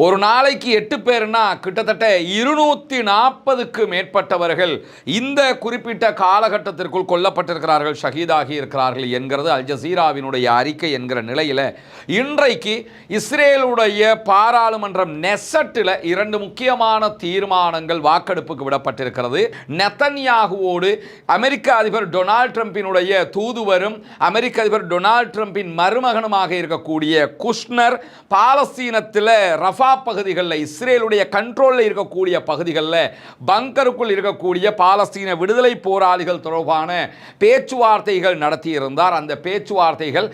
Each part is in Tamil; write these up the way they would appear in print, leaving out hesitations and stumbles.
ஒரு நாளைக்கு 8 பேர்னா கிட்டத்தட்ட 240க்கு மேற்பட்டவர்கள் இந்த குறிப்பிட்ட காலகட்டத்திற்குள் கொல்லப்பட்டிருக்கிறார்கள், ஷஹீதாகி இருக்கிறார்கள் என்கிறது அல் ஜசீராவினுடைய அறிக்கை என்கிற நிலையில் இன்றைக்கு இஸ்ரேலுடைய பாராளுமன்றம் நெசட்டில் 2 முக்கியமான தீர்மானங்கள் வாக்கெடுப்புக்கு விடப்பட்டிருக்கிறது. நெதன்யாகுவோடு அமெரிக்க அதிபர் டொனால்ட் ட்ரம்பினுடைய தூதுவரும் அமெரிக்க அதிபர் டொனால்ட் ட்ரம்பின் மருமகனுமாக இருக்கக்கூடிய குஷ்னர் பாலஸ்தீனத்தில் ரஃபா பகுதிகளில் இஸ்ரேலுடைய கண்ட்ரோலில் இருக்கக்கூடிய பகுதிகளில் பங்கருக்குள் இருக்கக்கூடிய பாலஸ்தீன விடுதலை போராளிகள் தொடர்பான பேச்சுவார்த்தைகள் நடத்தியிருந்தார். அந்த பேச்சுவார்த்தைகள்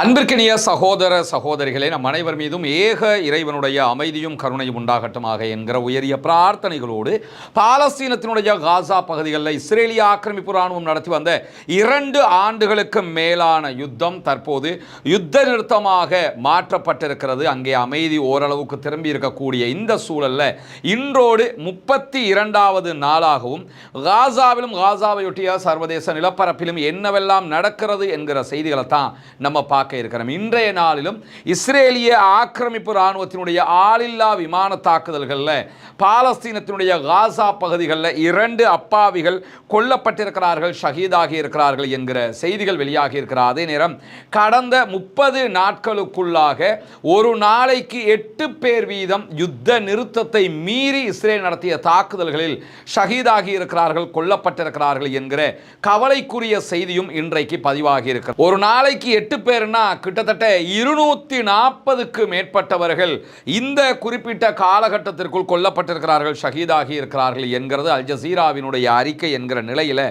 அன்பிற்கினிய சகோதர சகோதரிகளே, நம் அனைவர் மீதும் ஏக இறைவனுடைய அமைதியும் கருணையும் உண்டாகட்டுமாக என்கிற உயரிய பிரார்த்தனைகளோடு பாலஸ்தீனத்தினுடைய காசா பகுதிகளில் இஸ்ரேலிய ஆக்கிரமிப்பு இராணுவம் நடத்தி வந்த 2 ஆண்டுகளுக்கு மேலான யுத்தம் தற்போது யுத்த நிறுத்தமாக மாற்றப்பட்டிருக்கிறது. அங்கே அமைதி ஓரளவுக்கு திரும்பி இருக்கக்கூடிய இந்த சூழலில் இன்றோடு 32வது நாளாகவும் காசாவிலும் காசாவையொட்டிய சர்வதேச நிலப்பரப்பிலும் என்னவெல்லாம் நடக்கிறது என்கிற செய்திகளை தான் நம்ம இருக்கிறோம். இன்றைய நாளிலும் இஸ்ரேலிய ஆக்கிரமிப்பு இராணுவத்தினுடைய ஆளில்லா விமான தாக்குதல்களில் பாலஸ்தீனத்தினுடைய காசா பகுதிகளில் 2 அப்பாவிகள் கொல்லப்பட்டிருக்கிறார்கள், ஷஹீதாகி இருக்கிறார்கள் என்கிற செய்திகள் வெளியாகி இருக்கிறார். அதே நேரம் கடந்த 30 நாட்களுக்குள்ளாக ஒரு நாளைக்கு 8 பேர் வீதம் யுத்த நிறுத்தத்தை மீறி இஸ்ரேல் நடத்திய தாக்குதல்களில் ஷஹீதாகி இருக்கிறார்கள், கொல்லப்பட்டிருக்கிறார்கள் என்கிற கவலைக்குரிய செய்தியும் இன்றைக்கு பதிவாகி இருக்கிறது. ஒரு நாளைக்கு 8 பேர் கிட்டத்தட்ட 240க்கு மேற்பட்டவர்கள் இந்த குறிப்பிட்ட காலகட்டத்திற்குள் கொல்லப்பட்டிருக்கிறார்கள், ஷஹீதாகி இருக்கிறார்கள் என்கிறது அல் ஜசீராவினுடைய அறிக்கை என்கிற நிலையில்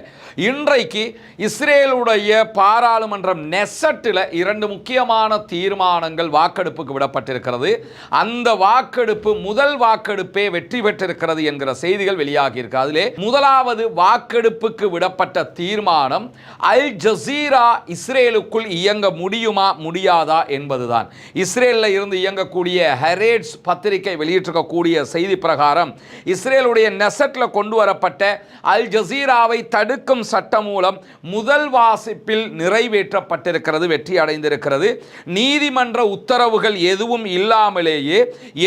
இன்றைக்கு இஸ்ரேலுடைய பாராளுமன்றம் நெசட்டில் 2 முக்கியமான தீர்மானங்கள் வாக்கெடுப்புக்கு விடப்பட்டிருக்கிறது. அந்த வாக்கெடுப்பு முதல் வாக்கெடுப்பே வெற்றி பெற்றிருக்கிறது என்கிற செய்திகள் வெளியாகி இருக்கு. அதிலே முதலாவது வாக்கெடுப்புக்கு விடப்பட்ட தீர்மானம் அல் ஜசீரா இஸ்ரேலுக்குள் இயங்க முடியுமா முடியாதா என்பதுதான். இஸ்ரேலில் இருந்து இயங்கக்கூடிய ஹெரேட்ஸ் பத்திரிகை வெளியிட்டிருக்கக்கூடிய செய்தி பிரகாரம் இஸ்ரேலுடைய நெசட்டில் கொண்டு வரப்பட்ட அல் ஜசீராவை தடுக்கும் சட்டம் மூலம் முதல் வாசிப்பில் நிறைவேற்றப்பட்டிருக்கிறது, வெற்றி அடைந்திருக்கிறது. நீதிமன்ற உத்தரவுகள் எதுவும் இல்லாமலேயே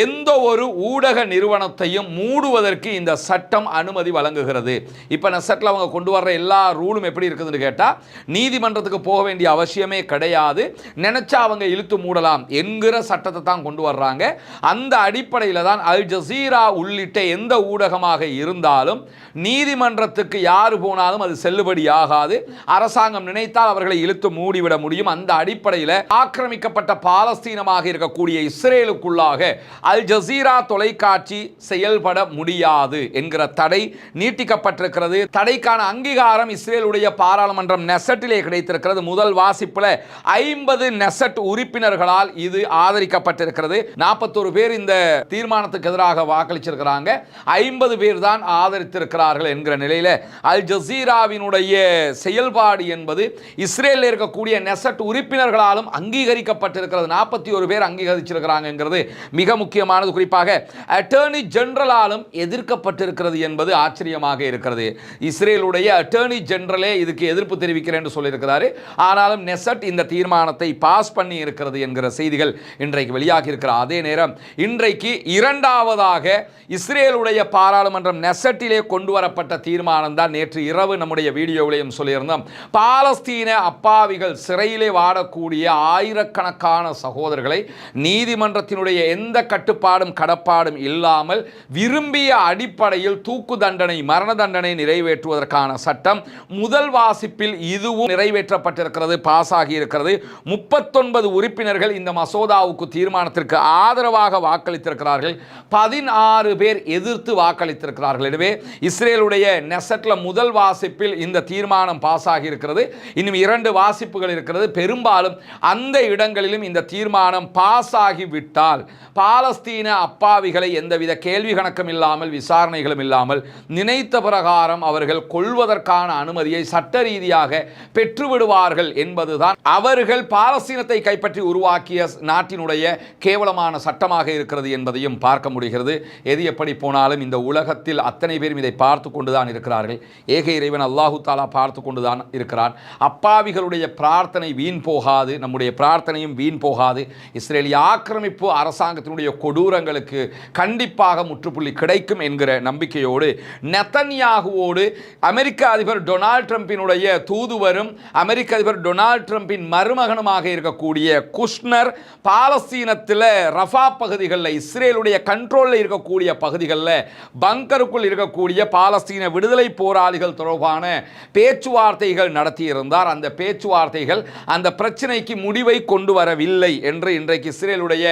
எந்த ஒரு ஊடக நிறுவனத்தையும் மூடுவதற்கு இந்த சட்டம் அனுமதி வழங்குகிறது. இப்போ நெசட்டில் அவங்க கொண்டு வர்ற எல்லா ரூலும் எப்படி இருக்குதுன்னு கேட்டால் நீதிமன்றத்துக்கு போக வேண்டிய அவசியமே கிடையாது, நினைச்சா அவங்க இழுத்து மூடலாம் என்கிற சட்டத்தை தான் கொண்டு வர்றாங்க. அந்த அடிப்படையில் தான் அல் ஜசீரா உள்ளிட்ட எந்த ஊடகமாக இருந்தாலும் நீதிமன்றத்துக்கு யார் போனாலும் அது செல்லுபடியாகாது. அரசாங்கம் நினைத்தால் அவர்களை இழுத்து மூடிவிட முடியும். அந்த அடிப்படையில் ஆக்கிரமிக்கப்பட்ட பாலஸ்தீனமாக இருக்கக்கூடிய இஸ்ரேலுக்குள்ளாக அல் ஜசீரா தொலைக்காட்சி செயல்பட முடியாது என்கிற தடை நீட்டிக்கப்பட்டிருக்கிறது. தடைக்கான அங்கீகாரம் இஸ்ரேலுடைய பாராளுமன்றம் நெசட்டிலே கிடைத்திருக்கிறது. முதல் வாசிப்பில் 50 நெசட் உறுப்பினர்களால் இது ஆதரிக்கப்பட்டிருக்கிறது. 41 பேர் இந்த தீர்மானத்துக்கு எதிராக வாக்களிச்சிருக்கிறாங்க, 50 பேர் தான் ஆதரித்திருக்கிறார்கள் என்கிற நிலையில் அல் ஜசீராவினுடைய செயல்பாடு என்பது இஸ்ரேலில் இருக்கக்கூடிய நெசட் உறுப்பினர்களாலும் அங்கீகரிக்கப்பட்டிருக்கிறது. 41 பேர் அங்கீகரிச்சிருக்கிறாங்கிறது மிக முக்கியமானது. குறிப்பாக அட்டர்னி ஜெனரலாலும் எதிர்க்கப்பட்டிருக்கிறது என்பது ஆச்சரியமாக இருக்கிறது. இஸ்ரேலுடைய அட்டர்னி ஜெனரலே இதுக்கு எதிர்ப்பு தெரிவிக்கிறேன் என்று சொல்லியிருக்கிறார். ஆனாலும் நெசட் இந்த தீர்மானத்தை பாஸ் பண்ணி இருக்கிறது என்கிற செய்திகள் இன்றைக்கு வெளியாகி இருக்கிற அதே நேரம் இன்றைக்கு 2வதாக இஸ்ரேலுடைய பாராளுமன்றம் நெசட்டிலே கொண்டு வரப்பட்ட தீர்மானம் தான் நேற்று இரவு நம்முடைய வீடியோவிலையும் சொல்லியிருந்தோம். பாலஸ்தீன அப்பாவிகள் சிறையிலே வாடக்கூடிய ஆயிரக்கணக்கான சகோதரர்களை நீதிமன்றத்தினுடைய எந்த கட்டுப்பாடும் கடப்பாடும் இல்லாமல் விரும்பிய அடிப்படையில் தூக்கு தண்டனை, மரண தண்டனை நிறைவேற்றுவதற்கான சட்டம் முதல் வாசிப்பில் இதுவும் நிறைவேற்றப்பட்டிருக்கிறது, பாஸ் ஆகி இருக்கிறது. 39 உறுப்பினர்கள் இந்த மசோதாவுக்கு தீர்மானத்திற்கு ஆதரவாக வாக்களித்திருக்கிறார்கள், 16 பேர் எதிர்த்து வாக்களித்திருக்கிறார்கள். எனவே இஸ்ரேலுடைய நெசட்டில் முதல் வாசிப்பில் இந்த தீர்மானம் பாஸ் ஆகி இருக்கிறது. இன்னும் 2 வாசிப்புகள் இருக்கிறது. பெரும்பாலும் அந்த இடங்களிலும் இந்த தீர்மானம் பாஸ் ஆகிவிட்டால் பாலஸ்தீன அப்பாவிகளை எந்தவித கேள்வி கணக்கும் இல்லாமல் விசாரணைகளும் இல்லாமல் நினைத்த பிரகாரம் அவர்கள் கொள்வதற்கான அனுமதியை சட்ட ரீதியாக பெற்றுவிடுவார்கள் என்பதுதான் அவர்கள் இஸ்ரேல் பாலஸ்தீனத்தை கைப்பற்றி உருவாக்கிய நாட்டினுடைய கேவலமான சட்டமாக இருக்கிறது என்பதையும் பார்க்க முடிகிறது. எது எப்படி போனாலும் இந்த உலகத்தில் அத்தனை பேரும் இதை பார்த்து கொண்டுதான் இருக்கிறார்கள். ஏக இறைவன் அல்லாஹு தாலா பார்த்து கொண்டுதான் இருக்கிறான். அப்பாவிகளுடைய பிரார்த்தனை வீண் போகாது, நம்முடைய பிரார்த்தனையும் வீண் போகாது. இஸ்ரேலிய ஆக்கிரமிப்பு அரசாங்கத்தினுடைய கொடூரங்களுக்கு கண்டிப்பாக முற்றுப்புள்ளி கிடைக்கும் என்கிற நம்பிக்கையோடு நெதன்யாகுவோடு அமெரிக்க அதிபர் டொனால்ட் ட்ரம்பினுடைய தூதுவரும் அமெரிக்க அதிபர் டொனால்ட் ட்ரம்பின் மருமகனுமாக இருக்கக்கூடிய குஷ்னர் பாலஸ்தீனத்தில் ரஃபா பகுதிகளில் இஸ்ரேலுடைய கண்ட்ரோலில் இருக்கக்கூடிய பகுதிகளில் பங்கருக்குள் இருக்கக்கூடிய பாலஸ்தீன விடுதலை போராளிகள் தொடர்பான பேச்சுவார்த்தைகள் நடத்தியிருந்தார். அந்த பேச்சுவார்த்தைகள் அந்த பிரச்சனைக்கு முடிவை கொண்டு வரவில்லை என்று இன்றைக்கு இஸ்ரேலுடைய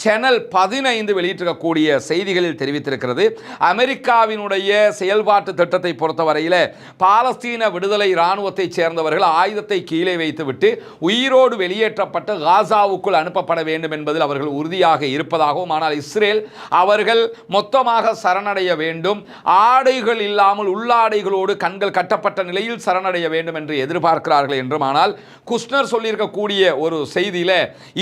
சேனல் 15 வெளியிட்டிருக்கக்கூடிய செய்திகளில் தெரிவித்திருக்கிறது. அமெரிக்காவினுடைய செயல்பாட்டு திட்டத்தை பொறுத்தவரையில் பாலஸ்தீன விடுதலை இராணுவத்தை சேர்ந்தவர்கள் ஆயுதத்தை கீழே வைத்துவிட்டு உயிரோடு வெளியேற்றப்பட்டு காசாவுக்குள் அனுப்பப்பட வேண்டும் என்பதில் அவர்கள் உறுதியாக இருப்பதாகவும், ஆனால் இஸ்ரேல் அவர்கள் மொத்தமாக சரணடைய வேண்டும், ஆடைகள் இல்லாமல் உள்ளாடைகளோடு கண்கள் கட்டப்பட்ட நிலையில் சரணடைய வேண்டும் என்று எதிர்பார்க்கிறார்கள் என்றும், ஆனால் குஷ்னர் சொல்லியிருக்கக்கூடிய ஒரு செய்தியில்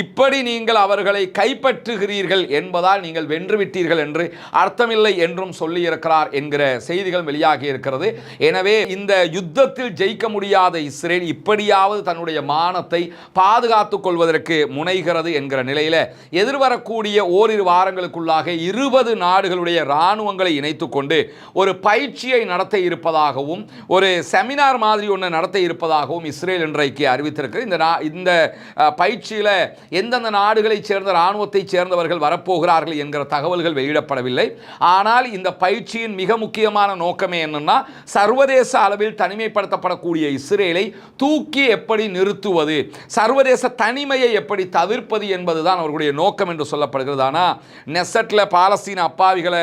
இப்படி நீங்கள் அவர்களை கைப்பற்றுகிறீர்கள் என்பதால் நீங்கள் வென்றுவிட்டீர்கள் என்று அர்த்தமில்லை என்றும் சொல்லியிருக்கிறார் என்கிற செய்திகள் வெளியாகி இருக்கிறது. எனவே இந்த யுத்தத்தில் ஜெயிக்க முடியாத இஸ்ரேல் இப்படியாவது தன்னுடைய மானத்தை பாதுகாத்துக் கொள்வதற்கு முனைகிறது என்கிற நிலையில் எதிர்வரக்கூடிய ஓரிரு வாரங்களுக்குள்ளாக 20 நாடுகளுடைய இராணுவங்களை இணைத்துக் கொண்டு ஒரு பயிற்சியை நடத்த இருப்பதாகவும் ஒரு செமினார் மாதிரி ஒன்று நடத்த இருப்பதாகவும் இஸ்ரேல் இன்றைக்கு அறிவித்திருக்கிறது. இந்த பயிற்சியில் எந்தெந்த நாடுகளைச் சேர்ந்த இராணுவத்தை சேர்ந்தவர்கள் வரப்போகிறார்கள் என்கிற தகவல்கள் வெளியிடப்படவில்லை. ஆனால் இந்த பயிற்சியின் மிக முக்கியமான நோக்கமே என்னன்னா, சர்வதேச அளவில் தனிமைப்படுத்தப்படக்கூடிய இஸ்ரேலை தூக்கி எப்படி நிறுத்துவது, சர்வதேச தனிமையை எப்படி தவிர்ப்பது என்பதுதான் அவர்களுடைய நோக்கம் என்று சொல்லப்படுகிறது. ஆனால் நெசட்டில் பாலஸ்தீன அப்பாவிகளை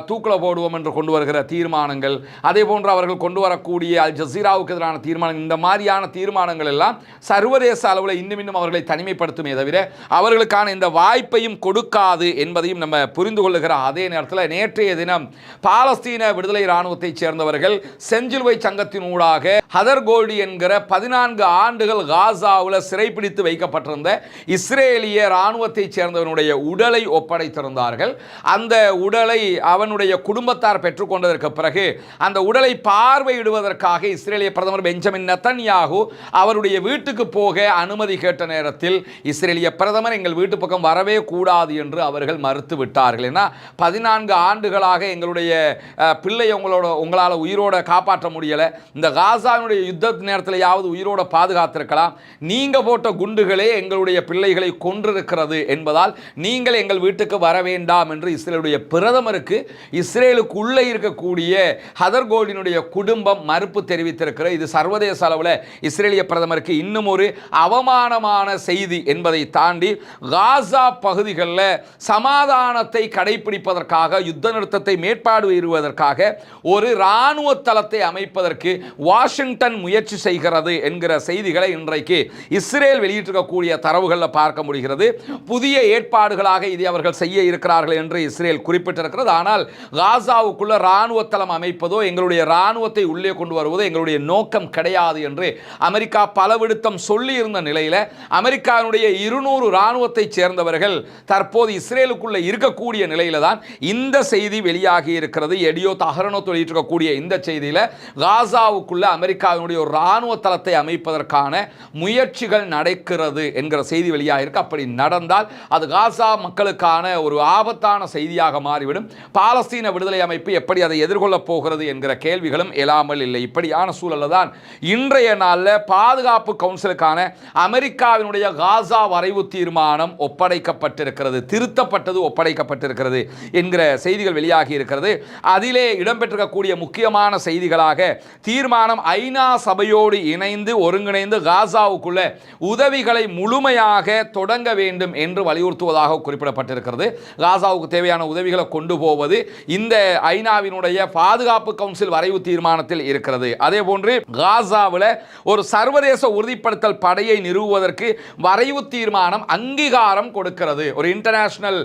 தூக்கில் போடுவோம் என்று கொண்டு வருகிற தீர்மானங்கள், அதே போன்று அவர்கள் கொண்டு வரக்கூடிய அல் ஜசீராவுக்கு எதிரான தீர்மானங்கள், இந்த மாதிரியான தீர்மானங்கள் எல்லாம் சர்வதேச அளவில் இன்னும் அவர்களை தனிமைப்படுத்துமே தவிர அவர்களுக்கான இந்த வாய்ப்பையும் கொடுக்காது என்பதையும் நம்ம புரிந்து கொள்ளுகிற அதே நேரத்தில் நேற்றைய தினம் பாலஸ்தீன விடுதலை இராணுவத்தை சேர்ந்தவர்கள் செஞ்சிலுவை சங்கத்தின் ஊடாக ஹதர் கோல்டி என்கிற 14 ஆண்டுகள் காசாவில் சிறைப்பிடித்து வைக்கப்பட்டிருந்த இஸ்ரேலிய இராணுவத்தை சேர்ந்தவனுடைய உடலை ஒப்படைத்திருந்தார்கள். அந்த உடலை அவனுடைய குடும்பத்தார் பெற்றுக்கொண்டதற்கு பிறகு அந்த உடலை பார்வையிடுவதற்காக இஸ்ரேலிய பிரதமர் பெஞ்சமின் நெதன்யாகு அவருடைய வீட்டுக்கு போக அனுமதி கேட்ட நேரத்தில் இஸ்ரேலிய பிரதமர் எங்கள் வீட்டு பக்கம் வரவே கூடாது என்று அவர்கள் மறுத்து விட்டார்கள். ஏன்னா 14 ஆண்டுகளாக எங்களுடைய பிள்ளையை உங்களால் உயிரோட காப்பாற்ற முடியலை, இந்த காசாவினுடைய யுத்த நேரத்திலேயாவது உயிரோட பாதுகாத்திருக்கலாம், நீங்கள் போட்ட குண்டுகளே எங்களுடைய பிள்ளைகளை கொன்றிருக்கிறது என்பதால் நீங்கள் எங்கள் வீட்டுக்கு வர வேண்டாம் என்று இஸ்ரேலுடைய பிரதமருக்கு இஸ்ரேலுக்கு உள்ளே இருக்கக்கூடிய ஹதர் கோல்டினுடைய குடும்பம் மறுப்பு தெரிவித்திருக்கிறது. இது சர்வதேச அளவில் இஸ்ரேலிய பிரதமருக்கு இன்னும் ஒரு அவமானமான செய்தி என்பதை தாண்டி காசா பகுதிகளில் சமாதானத்தை கடைபிடிப்பதற்காக யுத்த நிறுத்தத்தை மேற்பார்வையிடுவதற்காக ஒரு இராணுவ தளத்தை அமைப்பதற்கு வாஷிங்டன் முயற்சி செய்கிறது என்கிற செய்திகளை இன்றைக்கு இஸ்ரேல் வெளியிட்டிருக்கக்கூடிய தரவுகளில் பார்க்க முடிகிறது. புதிய ஏற்பாடுகளாக இதை அவர்கள் செய்ய இருக்கிறார்கள் என்று இஸ்ரேல் குறிப்பிட்டிருக்கிறது. ஆனால் காசாவுக்குள்ள இராணுவ தளம் அமைப்பதோ எங்களுடைய இராணுவத்தை உள்ளே கொண்டு வருவதோ எங்களுடைய நோக்கம் கிடையாது என்று அமெரிக்கா பலவிடுத்தம் சொல்லி இருந்த நிலையில் அமெரிக்காவுடைய 200 இராணுவத்தை சேர்ந்தவர்கள் தற்போது இஸ்ரேலுக்குள்ள இருக்கக்கூடிய நிலையில தான் இந்த செய்தி வெளியாகி இருக்கிறது. எடியோ தஹரனோ வெளியிட்டிருக்கக்கூடிய இந்த செய்தியில் காசாவுக்குள்ள அமெரிக்காவினுடைய ஒரு இராணுவ தளத்தை அமைப்பதற்கான முயற்சிகள் நடக்கிறது என்கிற செய்தி வெளியாக இருக்கு. அப்படி நடந்தால் அது காசா மக்களுக்கான ஒரு ஆபத்தான செய்தியாக மாறிவிடும். பாலஸ்தீன விடுதலை அமைப்பு எப்படி அதை எதிர்கொள்ளப் போகிறது என்கிற கேள்விகளும் எழாமல் இல்லை. இப்படியான சூழலில் தான் இன்றைய நாளில் பாதுகாப்பு கவுன்சிலுக்கான அமெரிக்காவினுடைய காசா வரைவு தீர்மானம் ஒப்படைக்கப்பட்டிருக்கிறது, திருத்தப்பட்டது ஒப்படைக்கப்பட்டிருக்கிறது என்கிற செய்திகள் வெளியாகி இருக்கிறது. அதிலே இடம்பெற்றிருக்கக்கூடிய முக்கியமான செய்திகளாக தீர்மானம் ஐநா சபையோடு இணைந்து ஒருங்கிணைந்து காசாவுக்குள்ள உதவிகளை முழுமையாக தொடங்க வேண்டும் என்று வலியுறுத்துவதாக குறிப்பிடப்பட்டிருக்கிறது. காசாவுக்கு தேவையான உதவிகளை கொண்டு போவது இந்த ஐநாவினுடைய பாதுகாப்பு கவுன்சில் வரைவு தீர்மானத்தில் இருக்கிறது. அதே போன்று காசாவில் ஒரு சர்வதேச உறுதிப்படுத்தல் படையை நிறுவுவதற்கு வரைவு தீர்மானம் அங்கீகாரம் கொடுக்கிறது. ஒரு இன்டர்நேஷனல்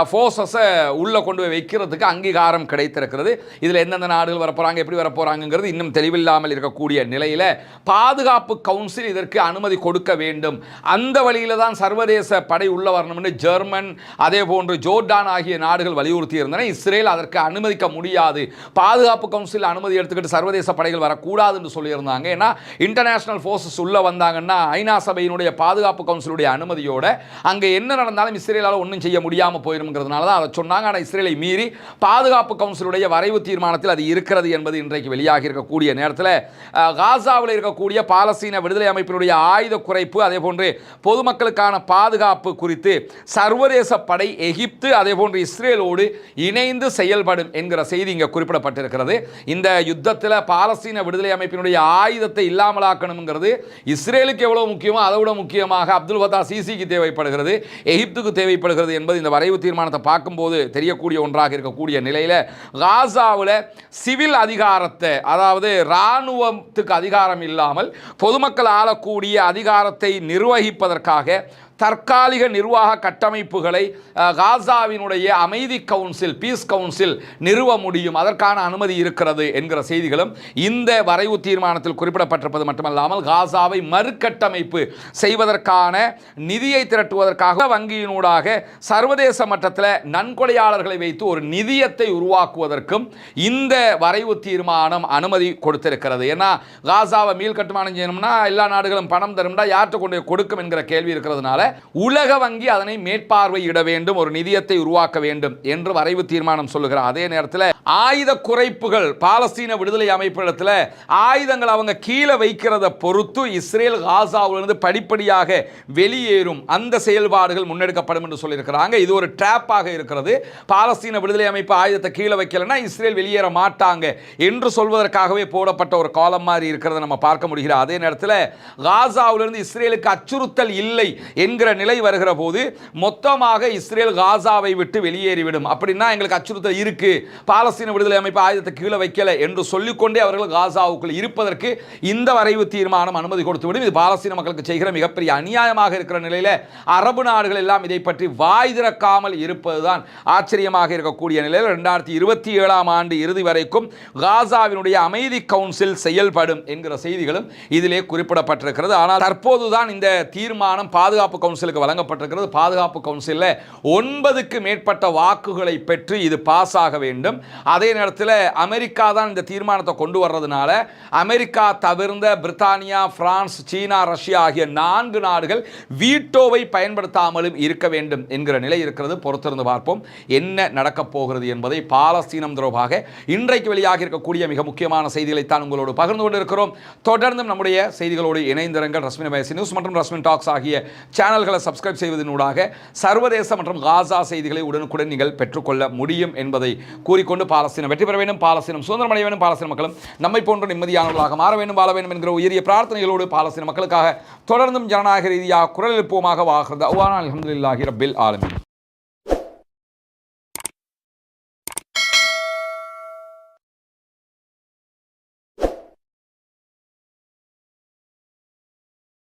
ஃபோர்ஸஸை உள்ள கொண்டு போய் வைக்கிறதுக்கு அங்கீகாரம் கிடைத்திருக்கிறது. இதில் எந்தெந்த நாடுகள் வரப்போறாங்க, எப்படி வரப்போறாங்கிறது இன்னும் தெளிவில்லாமல் இருக்கக்கூடிய நிலையில் பாதுகாப்பு கவுன்சில் இதற்கு அனுமதி கொடுக்க வேண்டும். அந்த வழியில் தான் சர்வதேச படை உள்ள வரணும் என்று ஜெர்மன் அதே போன்று ஜோர்டான் ஆகிய நாடுகள் வலியுறுத்தி இருந்தன. இஸ்ரேல் அதற்கு அனுமதிக்க முடியாது, பாதுகாப்பு கவுன்சில் அனுமதி எடுத்துக்கிட்டு சர்வதேச படைகள் வரக்கூடாது என்று சொல்லியிருந்தாங்க. ஏன்னா இன்டர்நேஷனல் ஃபோர்ஸஸ் உள்ள வந்தாங்கன்னா ஐநா சபையினுடைய பாதுகாப்பு கவுன்சிலுடைய அனுமதியோட அங்கே என்ன நடந்தாலும் இஸ்ரேலால் ஒன்றும் செய்ய முடியாமல் போயிருங்கிறதுனால தான் அதை சொன்னாங்க. ஆனால் இஸ்ரேலை மீறி பாதுகாப்பு கவுன்சிலுடைய வரைவு தீர்மானத்தில் அது இருக்கிறது என்பது இன்றைக்கு வெளியாகி இருக்கக்கூடிய நேரத்தில் காசாவில் இருக்கக்கூடிய பாலஸ்தீன விடுதலை அமைப்பினுடைய ஆயுத குறைப்பு அதே போன்று பொதுமக்களுக்கான பாதுகாப்பு குறித்து சர்வதேச படை எகிப்து அதே போன்று இஸ்ரேலோடு இணைந்து செயல்படும் என்கிற செய்தி இங்கே குறிப்பிடப்பட்டிருக்கிறது. இந்த யுத்தத்தில் பாலஸ்தீன விடுதலை அமைப்பினுடைய ஆயுதத்தை இல்லாமலாக்கணுங்கிறது இஸ்ரேலுக்கு எவ்வளவு முக்கியமோ அதை விட முக்கியமாக அப்துல் ஃபத்தா சிசிக்கு தேவைப்படுகிறது, எகிப்துக்கு தேவைப்படுகிறது என்பது இந்த வரைவு தீர்மானத்தை பார்க்கும்போது தெரியக்கூடிய ஒன்றாக இருக்கக்கூடிய நிலையில் காசாவில் சிவில் அதிகாரத்தை, அதாவது இராணுவத்துக்கு அதிகாரம் இல்லாமல் பொதுமக்கள் ஆளக்கூடிய அதிகாரத்தை நிர்வகிப்பதற்காக தற்காலிக நிர்வாக கட்டமைப்புகளை காசாவினுடைய அமைதி கவுன்சில், பீஸ் கவுன்சில் நிறுவ முடியும், அதற்கான அனுமதி இருக்கிறது என்கிற செய்திகளும் இந்த வரைவு தீர்மானத்தில் குறிப்பிடப்பட்டிருப்பது மட்டுமல்லாமல் காசாவை மறுகட்டமைப்பு செய்வதற்கான நிதியை திரட்டுவதற்காக வங்கியினூடாக சர்வதேச மட்டத்தில் நன்கொடையாளர்களை வைத்து ஒரு நிதியத்தை உருவாக்குவதற்கும் இந்த வரைவு தீர்மானம் அனுமதி கொடுத்திருக்கிறது. ஏன்னா காசாவை மீள் கட்டுமானம் செய்யணும்னா எல்லா நாடுகளும் பணம் தரும்னா யார்கிட்ட கொண்டு கொடுக்கும் என்கிற கேள்வி இருக்கிறதுனால உலக வங்கி அதனை மேற்பார்வையிட வேண்டும், ஒரு நிதியத்தை உருவாக்க வேண்டும் என்று வரைவு தீர்மானம் சொல்லுகிறார். அதே நேரத்தில் ஆயுத குறைப்புகள், பாலஸ்தீன விடுதலை அமைப்பிடத்தில் ஆயுதங்கள் அவங்க கீழே வைக்கிறத பொறுத்து இஸ்ரேல் காசாவிலிருந்து படிப்படியாக வெளியேறும் அந்த செயல்பாடுகள் முன்னெடுக்கப்படும் என்று சொல்லியிருக்கிறாங்க. இது ஒரு ட்ராப்பாக இருக்கிறது. பாலஸ்தீன விடுதலை அமைப்பு ஆயுதத்தை கீழே வைக்கலன்னா இஸ்ரேல் வெளியேற மாட்டாங்க என்று சொல்வதற்காகவே போடப்பட்ட ஒரு காலம் மாதிரி இருக்கிறத நம்ம பார்க்க முடிகிறது. அதே நேரத்தில் காசாவிலிருந்து இஸ்ரேலுக்கு அச்சுறுத்தல் இல்லை என்கிற நிலை வருகிற போது மொத்தமாக இஸ்ரேல் காசாவை விட்டு வெளியேறிவிடும். அப்படின்னா எங்களுக்கு அச்சுறுத்தல் இருக்கு, பாலஸ்தீன விடுதலை அமைப்பு ஆயுதத்தை கீழே வைக்கல என்று சொல்லிக்கொண்டே அவர்கள் காசாவுக்குள் இருப்பதற்கு இந்த வரைவு தீர்மானம் அனுமதி கொடுத்துவிடும். இது பாலஸ்தீன மக்களுக்கு செய்கிற மிகப்பெரிய அநியாயமாக இருக்கிற நிலையில் அரபு நாடுகள் எல்லாம் இதை பற்றி வாய் திறக்காமல் இருப்பதுதான் ஆச்சரியமாக இருக்கக்கூடிய நிலையில் 2027 ஆண்டு இறுதி வரைக்கும் காசாவினுடைய அமைதி கவுன்சில் செயல்படும் என்கிற செய்திகளும் இதிலே குறிப்பிடப்பட்டிருக்கிறது. ஆனால் தற்போதுதான் இந்த தீர்மானம் பாதுகாப்பு கவுன்சிலுக்கு வழங்கப்பட்டிருக்கிறது. பாதுகாப்பு கவுன்சிலில் 9க்கு மேற்பட்ட வாக்குகளை பெற்று இது பாஸ் ஆக வேண்டும். அதே நேரத்தில் அமெரிக்கா தான் இந்த தீர்மானத்தை கொண்டு வர்றதுனால அமெரிக்கா தவிர்ந்த பிரித்தானியா, பிரான்ஸ், சீனா, ரஷ்யா ஆகிய 4 நாடுகள் வீட்டோவை பயன்படுத்தாமலும் இருக்க வேண்டும் என்கிற நிலை இருக்கிறது. பொறுத்திருந்து பார்ப்போம் என்ன நடக்கப் போகிறது என்பதை. பாலஸ்தீனம் தொடர்பாக இன்றைக்கு வெளியாக இருக்கக்கூடிய மிக முக்கியமான செய்திகளை தான் உங்களோடு பகிர்ந்து கொண்டிருக்கிறோம். தொடர்ந்தும் நம்முடைய செய்திகளோடு இணைந்திருங்கள். ரஸ்மின் வயசு நியூஸ் மற்றும் ரஸ்மின் டாக்ஸ் ஆகிய சேனல்களை சப்ஸ்கிரைப் செய்வதனூடாக சர்வதேச மற்றும் காசா செய்திகளை உடனுக்குடன் நீங்கள் பெற்றுக்கொள்ள முடியும் என்பதை கூறிக்கொண்டு பாலஸ்தீனம் வெற்றி பெற வேண்டும், பாலஸ்தீனம் சுதந்திரம் அடைய வேண்டும், பாலஸ்தீன மக்களும் நம்மை போன்ற நிம்மதியானவர்களாக மாற வேண்டும், வாழ வேண்டும் என்கிற உயரிய பிரார்த்தனைகளோடு பாலஸ்தீன மக்களுக்காக தொடர்ந்தும் ஜனநாயக ரீதியாக குரல் எழுப்புவோமாக வாகிறது. அல்ஹம்துலில்லாஹி ரப்பில் ஆலமீன்.